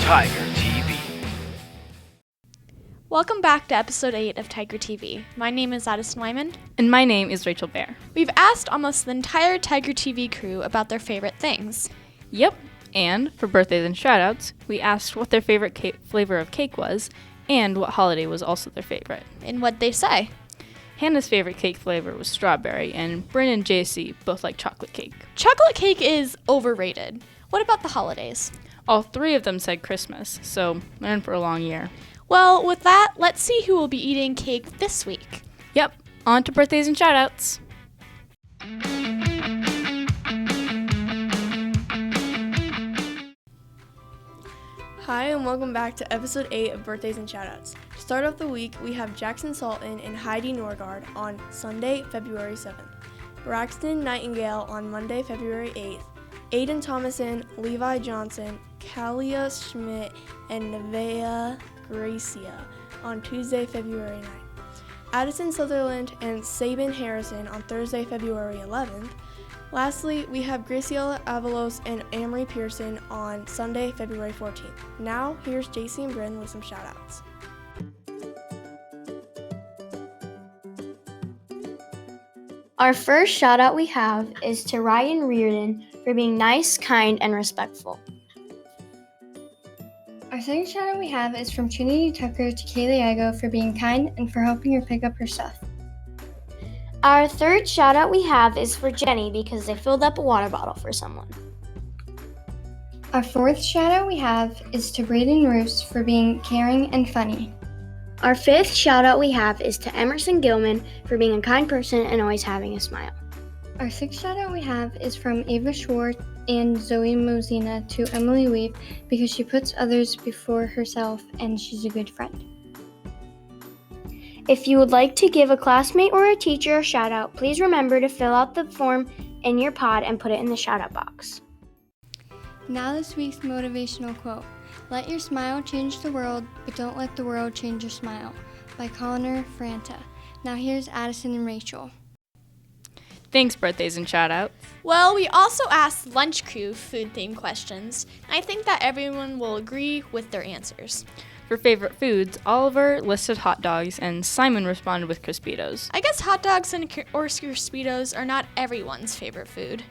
Tiger TV. Welcome back to episode 8 of Tiger TV. My name is Addison Wyman. And my name is Rachel Bear. We've asked almost the entire Tiger TV crew about their favorite things. Yep, and for birthdays and shoutouts, we asked what their favorite flavor of cake was and what holiday was also their favorite. And what'd they say? Hannah's favorite cake flavor was strawberry, and Bryn and JC both like chocolate cake. Chocolate cake is overrated. What about the holidays? All three of them said Christmas, so they're in for a long year. Well, with that, let's see who will be eating cake this week. Yep, on to birthdays and shoutouts. Hi, and welcome back to episode 8 of Birthdays and Shoutouts. To start off the week, we have Jackson Sultan and Heidi Norgard on Sunday, February 7th. Braxton Nightingale on Monday, February 8th. Aiden Thomason, Levi Johnson, Kalia Schmidt, and Nevaeh Gracia on Tuesday, February 9th. Addison Sutherland and Sabin Harrison on Thursday, February 11th. Lastly, we have Graciela Avalos and Amory Pearson on Sunday, February 14th. Now, here's JC and Bryn with some shout-outs. Our first shout-out we have is to Ryan Reardon for being nice, kind, and respectful. Our second shout-out we have is from Trinity Tucker to Kaylee Igo for being kind and for helping her pick up her stuff. Our third shout-out we have is for Jenny because they filled up a water bottle for someone. Our fourth shout-out we have is to Braden Roos for being caring and funny. Our fifth shout-out we have is to Emerson Gilman for being a kind person and always having a smile. Our sixth shout-out we have is from Ava Schwartz and Zoe Mosina to Emily Weave because she puts others before herself and she's a good friend. If you would like to give a classmate or a teacher a shout-out, please remember to fill out the form in your pod and put it in the shout-out box. Now this week's motivational quote. Let your smile change the world, but don't let the world change your smile, by Connor Franta. Now here's Addison and Rachel. Thanks, birthdays and shoutouts. Well, we also asked Lunch Crew food-themed questions, and I think that everyone will agree with their answers. For favorite foods, Oliver listed hot dogs and Simon responded with Crispitos. I guess hot dogs or Crispitos are not everyone's favorite food.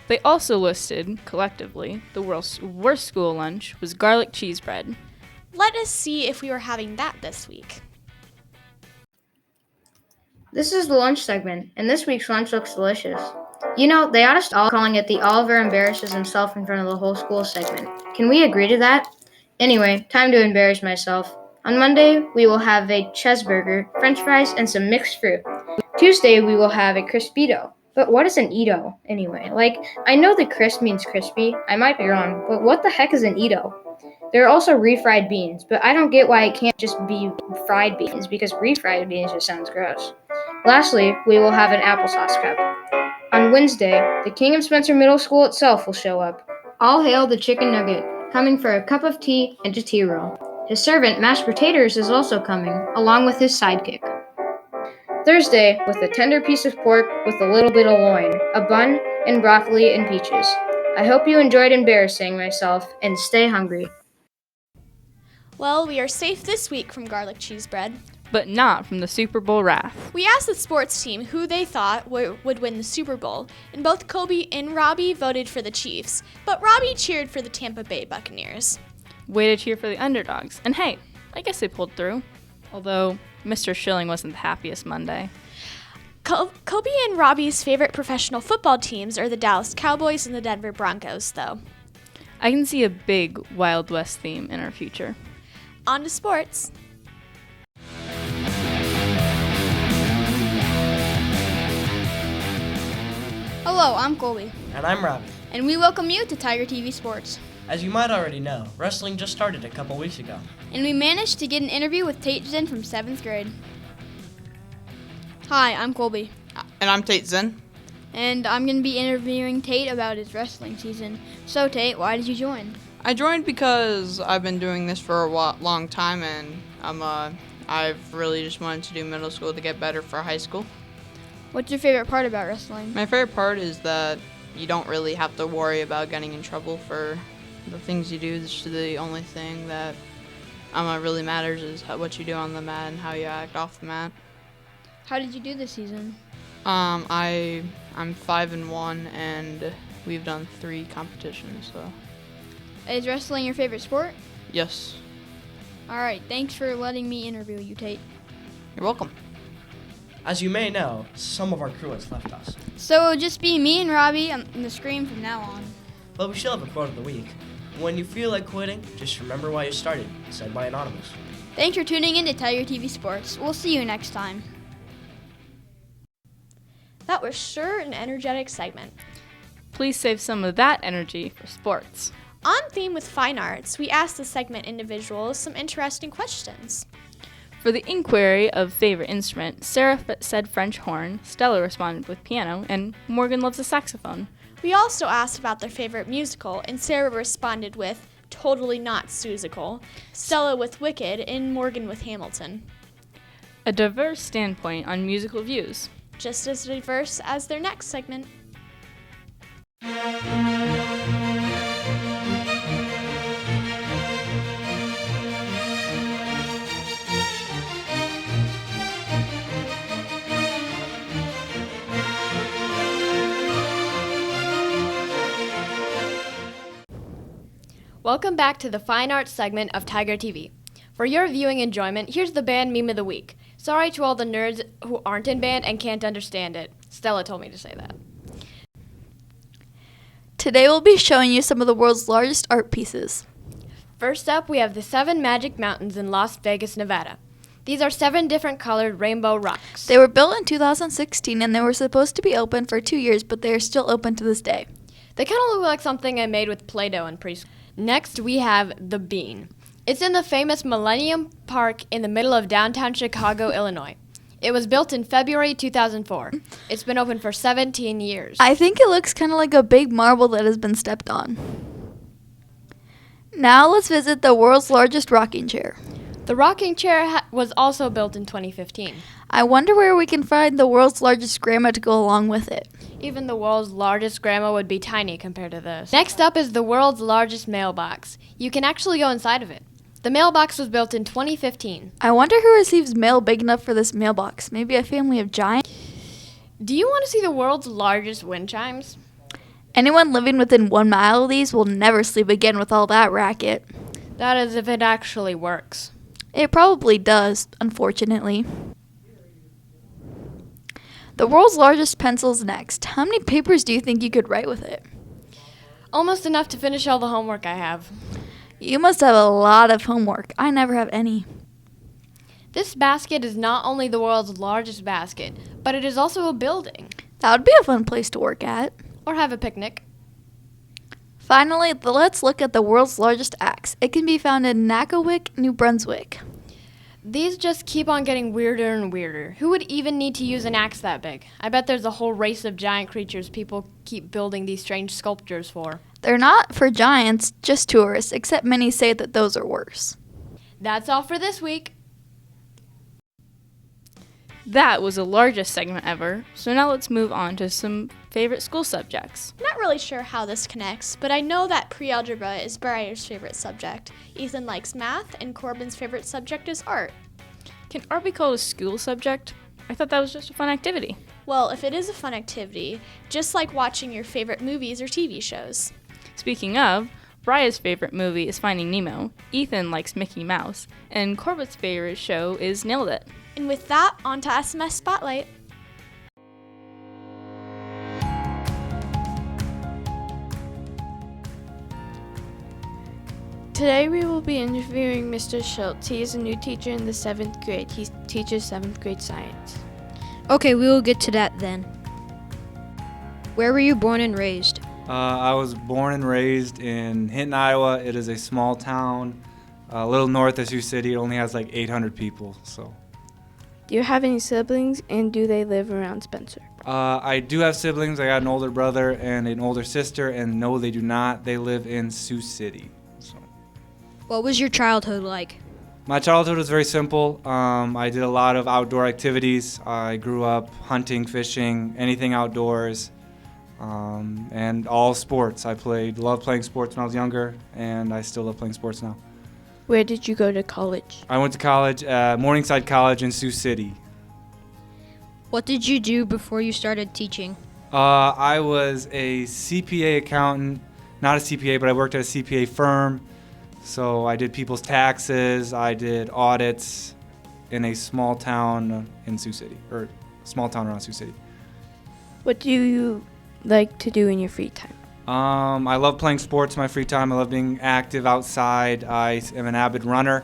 They also listed, collectively, the world's worst school lunch was garlic cheese bread. Let us see if we were having that this week. This is the lunch segment, and this week's lunch looks delicious. You know, they ought to stop calling it the Oliver embarrasses himself in front of the whole school segment. Can we agree to that? Anyway, time to embarrass myself. On Monday, we will have a cheeseburger, french fries, and some mixed fruit. Tuesday, we will have a Crispito. But what is an Edo, anyway? I know the crisp means crispy. I might be wrong, but what the heck is an Edo? There are also refried beans, but I don't get why it can't just be fried beans, because refried beans just sounds gross. Lastly, we will have an applesauce cup. On Wednesday, the King of Spencer Middle School itself will show up. All hail the chicken nugget, coming for a cup of tea and a tea roll. His servant, mashed potatoes, is also coming, along with his sidekick. Thursday, with a tender piece of pork with a little bit of loin, a bun, and broccoli and peaches. I hope you enjoyed embarrassing myself, and stay hungry. Well, we are safe this week from garlic cheese bread. But not from the Super Bowl wrath. We asked the sports team who they thought would win the Super Bowl, and both Kobe and Robbie voted for the Chiefs, but Robbie cheered for the Tampa Bay Buccaneers. Way to cheer for the underdogs. And hey, I guess they pulled through. Although Mr. Schilling wasn't the happiest Monday. Kobe and Robbie's favorite professional football teams are the Dallas Cowboys and the Denver Broncos, though. I can see a big Wild West theme in our future. On to sports. Hello, I'm Colby, And I'm Robbie. and we welcome you to Tiger TV Sports. As you might already know, wrestling just started a couple weeks ago. And we managed to get an interview with Tate Zen from 7th grade. Hi, I'm Colby, And I'm Tate Zen. and I'm going to be interviewing Tate about his wrestling season. So, Tate, why did you join? I joined because I've been doing this for a long time, and I've really just wanted to do middle school to get better for high school. What's your favorite part about wrestling? My favorite part is that you don't really have to worry about getting in trouble for the things you do is the only thing that really matters is what you do on the mat and how you act off the mat. How did you do this season? I'm 5-1, and we've done 3 competitions. So Is wrestling your favorite sport? yes, All right, thanks for letting me interview you, Tate. you're welcome. As you may know, some of our crew has left us, So it'll just be me and Robbie on the screen from now on. but we still have a quote of the week. When you feel like quitting, just remember why you started, said by Anonymous. Thanks for tuning in to TigerTV Sports. We'll see you next time. That was sure an energetic segment. Please save some of that energy for sports. On theme with fine arts, we asked the segment individuals some interesting questions. For the inquiry of favorite instrument, Sarah said French horn, Stella responded with piano, and Morgan loves the saxophone. We also asked about their favorite musical, and Sarah responded with Totally Not Seussical, Stella with Wicked, and Morgan with Hamilton. A diverse standpoint on musical views. Just as diverse as their next segment. Welcome back to the Fine Arts segment of Tiger TV. For your viewing enjoyment, here's the band meme of the week. Sorry to all the nerds who aren't in band and can't understand it. Stella told me to say that. Today we'll be showing you some of the world's largest art pieces. First up, we have the 7 Magic Mountains in Las Vegas, Nevada. These are 7 different colored rainbow rocks. They were built in 2016 and they were supposed to be open for 2 years, but they are still open to this day. They kind of look like something I made with Play-Doh in preschool. Next, we have the Bean. It's in the famous Millennium Park in the middle of downtown Chicago, Illinois. It was built in February 2004. It's been open for 17 years. I think it looks kind of like a big marble that has been stepped on. Now let's visit the world's largest rocking chair. The rocking chair was also built in 2015. I wonder where we can find the world's largest grandma to go along with it. Even the world's largest grandma would be tiny compared to this. Next up is the world's largest mailbox. You can actually go inside of it. The mailbox was built in 2015. I wonder who receives mail big enough for this mailbox. Maybe a family of giants? Do you want to see the world's largest wind chimes? Anyone living within 1 mile of these will never sleep again with all that racket. That is if it actually works. It probably does, unfortunately. The world's largest pencil is next. How many papers do you think you could write with it? Almost enough to finish all the homework I have. You must have a lot of homework. I never have any. This basket is not only the world's largest basket, but it is also a building. That would be a fun place to work at. Or have a picnic. Finally, let's look at the world's largest axe. It can be found in Nakawick, New Brunswick. These just keep on getting weirder and weirder. Who would even need to use an axe that big? I bet there's a whole race of giant creatures people keep building these strange sculptures for. They're not for giants, just tourists, except many say that those are worse. That's all for this week. That was the largest segment ever, so now let's move on to some favorite school subjects. I'm not really sure how this connects, but I know that pre-algebra is Briar's favorite subject. Ethan likes math, and Corbin's favorite subject is art. Can art be called a school subject? I thought that was just a fun activity. Well, if it is a fun activity, just like watching your favorite movies or TV shows. Speaking of, Briar's favorite movie is Finding Nemo, Ethan likes Mickey Mouse, and Corbett's favorite show is Nailed It. And with that, on to SMS Spotlight. Today we will be interviewing Mr. Schultz. He is a new teacher in the 7th grade. He teaches 7th grade science. Okay, we will get to that then. Where were you born and raised? I was born and raised in Hinton, Iowa. It is a small town, a little north of Sioux City. It only has like 800 people. So. Do you have any siblings, and do they live around Spencer? I do have siblings. I got an older brother and an older sister, and no, they do not. They live in Sioux City. So. What was your childhood like? My childhood was very simple. I did a lot of outdoor activities. I grew up hunting, fishing, anything outdoors. and all sports. Loved playing sports when I was younger, and I still love playing sports now. Where did you go to college? I went to college at Morningside College in Sioux City. What did you do before you started teaching? I was a CPA accountant, not a CPA, but I worked at a CPA firm. So I did people's taxes, I did audits in a small town in Sioux City, or small town around Sioux City. What do you like to do in your free time? I love playing sports in my free time. I love being active outside. I am an avid runner.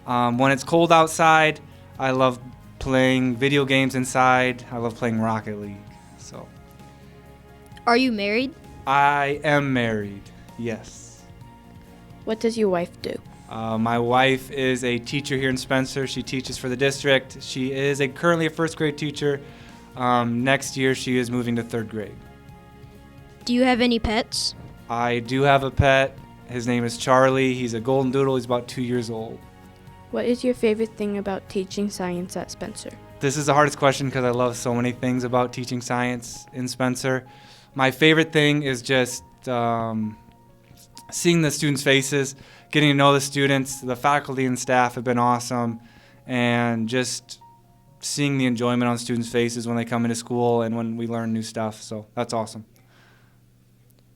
When it's cold outside, I love playing video games inside. I love playing Rocket League. So. Are you married? I am married, yes. What does your wife do? My wife is a teacher here in Spencer. She teaches for the district. She is currently a first grade teacher. Next year, she is moving to third grade. Do you have any pets? I do have a pet. His name is Charlie. He's a golden doodle. He's about 2 years old. What is your favorite thing about teaching science at Spencer? This is the hardest question because I love so many things about teaching science in Spencer. My favorite thing is just seeing the students' faces, getting to know the students. The faculty and staff have been awesome, and just seeing the enjoyment on students' faces when they come into school and when we learn new stuff. So that's awesome.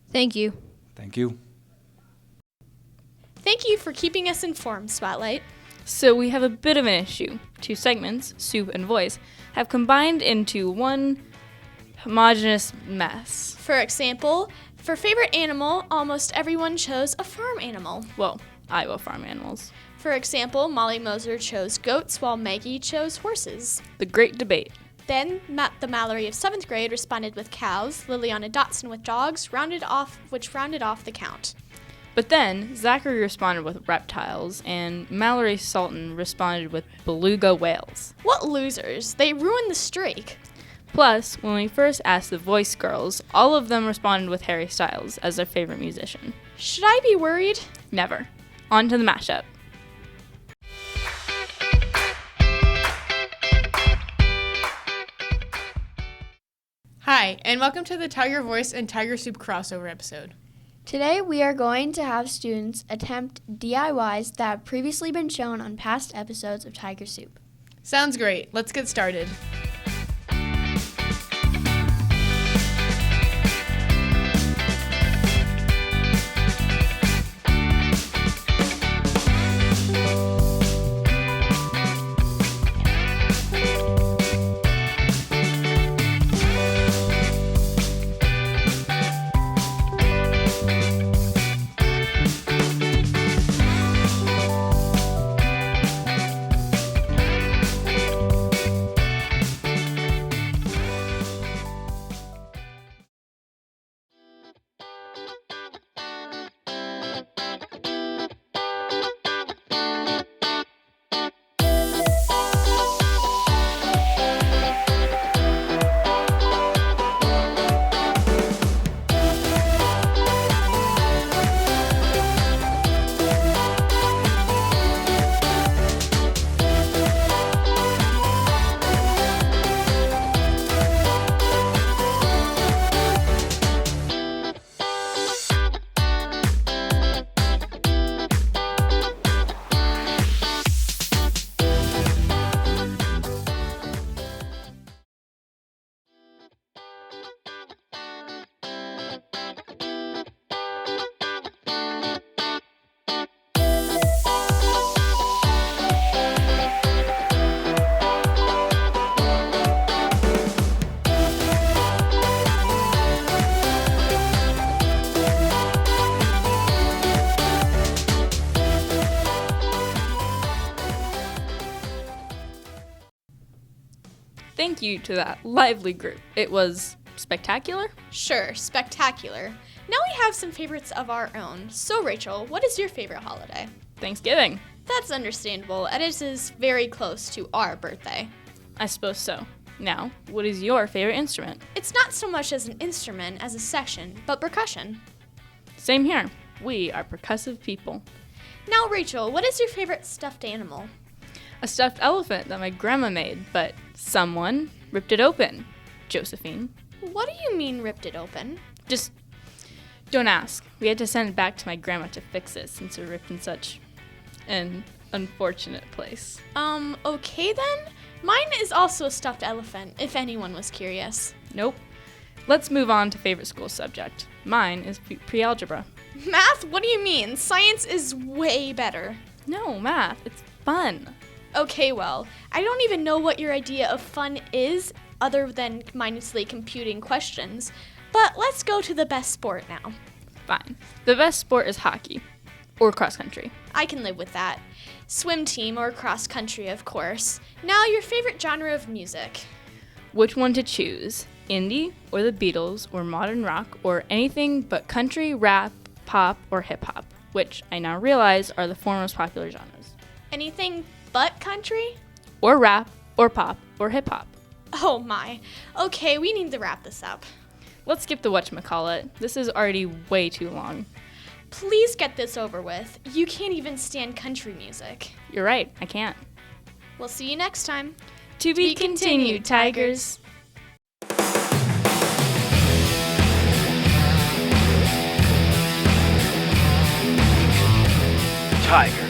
Thank you. Thank you. Thank you for keeping us informed, Spotlight. So we have a bit of an issue. 2 segments, Soup and Voice, have combined into one homogeneous mess. For example, for favorite animal, almost everyone chose a farm animal. Well, Iowa farm animals. For example, Molly Moser chose goats while Maggie chose horses. The great debate. Then the Mallory of 7th grade responded with cows, Liliana Dotson with dogs, which rounded off the count. But then Zachary responded with reptiles, and Mallory Sultan responded with beluga whales. What losers! They ruined the streak. Plus, when we first asked the Voice girls, all of them responded with Harry Styles as their favorite musician. Should I be worried? Never. On to the mashup. Hi, and welcome to the Tiger Voice and Tiger Soup crossover episode. Today we are going to have students attempt DIYs that have previously been shown on past episodes of Tiger Soup. Sounds great. Let's get started. Thank you to that lively group. It was spectacular? Sure, spectacular. Now we have some favorites of our own. So Rachel, what is your favorite holiday? Thanksgiving. That's understandable, as it is very close to our birthday. I suppose so. Now, what is your favorite instrument? It's not so much as an instrument as a section, but percussion. Same here. We are percussive people. Now Rachel, what is your favorite stuffed animal? A stuffed elephant that my grandma made, but someone ripped it open. Josephine. What do you mean ripped it open? Just don't ask. We had to send it back to my grandma to fix it since it was ripped in such an unfortunate place. Okay then. Mine is also a stuffed elephant, if anyone was curious. Nope. Let's move on to favorite school subject. Mine is pre-algebra. Math? What do you mean? Science is way better. No, math. It's fun. Okay, well, I don't even know what your idea of fun is, other than mindlessly computing questions. But let's go to the best sport now. Fine. The best sport is hockey. Or cross country. I can live with that. Swim team or cross country, of course. Now, your favorite genre of music. Which one to choose? Indie, or the Beatles, or modern rock, or anything but country, rap, pop, or hip hop, which I now realize are the four most popular genres. Anything but country? Or rap, or pop, or hip hop. Oh my. Okay, we need to wrap this up. Let's skip the whatchamacallit. This is already way too long. Please get this over with. You can't even stand country music. You're right, I can't. We'll see you next time. To be continued, Tigers. Tiger.